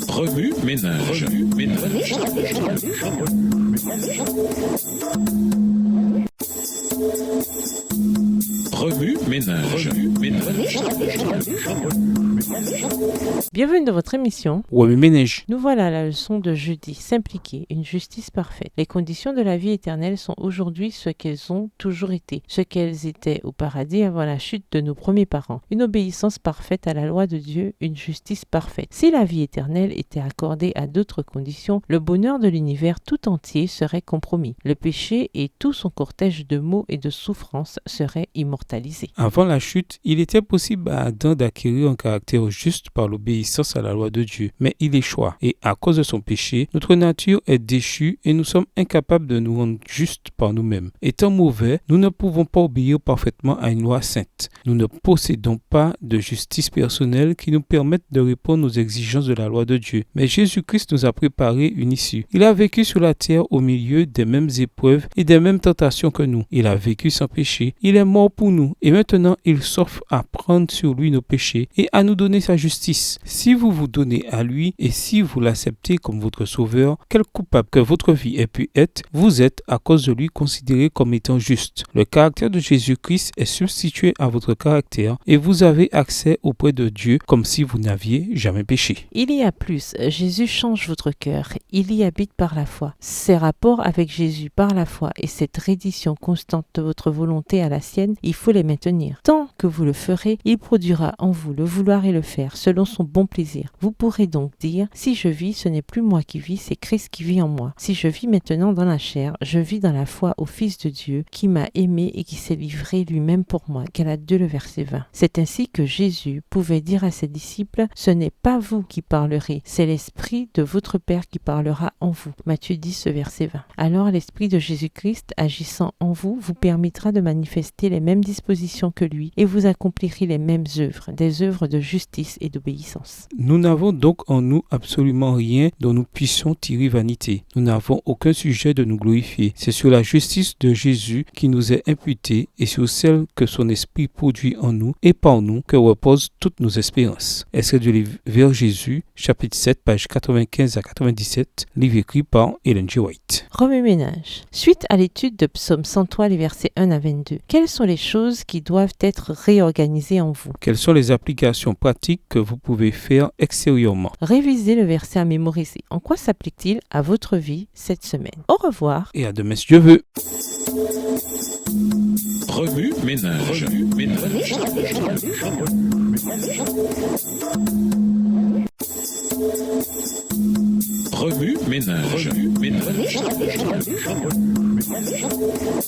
Remue ménage. Remue ménage. Bienvenue dans votre émission. Remue ménage. Nous voilà à la leçon de jeudi. S'impliquer, une justice parfaite. Les conditions de la vie éternelle sont aujourd'hui ce qu'elles ont toujours été, ce qu'elles étaient au paradis avant la chute de nos premiers parents. Une obéissance parfaite à la loi de Dieu, une justice parfaite. Si la vie éternelle était accordée à d'autres conditions, le bonheur de l'univers tout entier serait compromis. Le péché et tout son cortège de maux et de souffrances seraient immortalisés. Avant la chute, il était possible à Adam d'acquérir un caractère juste par l'obéissance à la loi de Dieu, mais il échoua. Et à cause de son péché, notre nature est déchue et nous sommes incapables de nous rendre justes par nous-mêmes. Étant mauvais, nous ne pouvons pas obéir parfaitement à une loi sainte. Nous ne possédons pas de justice personnelle qui nous permette de répondre aux exigences de la loi de Dieu. Mais Jésus-Christ nous a préparé une issue. Il a vécu sur la terre au milieu des mêmes épreuves et des mêmes tentations que nous. Il a vécu sans péché. Il est mort pour nous et maintenant il s'offre à prendre sur lui nos péchés et à nous donner sa justice. Si vous vous donnez à lui et si vous l'acceptez comme votre sauveur, quel coupable que votre vie ait pu être, vous êtes à cause de lui considéré comme étant juste. Le caractère de Jésus-Christ est substitué à votre caractère et vous avez accès auprès de Dieu comme si vous n'aviez jamais péché. Il y a plus, Jésus change votre cœur, il y habite par la foi. Ces rapports avec Jésus par la foi et cette reddition constante de votre volonté à la sienne, il faut les maintenir. Tant que vous le ferez, il produira en vous le vouloir et le faire, selon son bon plaisir. Vous pourrez donc dire, si je vis, ce n'est plus moi qui vis, c'est Christ qui vit en moi. Si je vis maintenant dans la chair, je vis dans la foi au Fils de Dieu, qui m'a aimé et qui s'est livré lui-même pour moi. Galates 2, le verset 20. C'est ainsi que Jésus pouvait dire à ses disciples, ce n'est pas vous qui parlerez, c'est l'Esprit de votre Père qui parlera en vous. Matthieu 10, verset 20. Alors l'Esprit de Jésus-Christ agissant en vous permettra de manifester les mêmes dispositions que lui et vous accomplirez les mêmes œuvres, des œuvres de justice et d'obéissance. Nous n'avons donc en nous absolument rien dont nous puissions tirer vanité. Nous n'avons aucun sujet de nous glorifier. C'est sur la justice de Jésus qui nous est imputée et sur celle que son Esprit produit en nous et par nous que reposent toutes nos espérances. Extrait du livre Vers Jésus, chapitre 7, pages 95 à 97, livre écrit par Ellen G. White. Remue ménage. Suite à l'étude de Psaume 103, les versets 1 à 22, quelles sont les choses qui doivent être réorganisées en vous? Quelles sont les applications pratiques que vous pouvez faire extérieurement? Révisez le verset à mémoriser. En quoi s'applique-t-il à votre vie cette semaine? Au revoir. Et à demain si Dieu veut. Remue ménage. Remue ménage.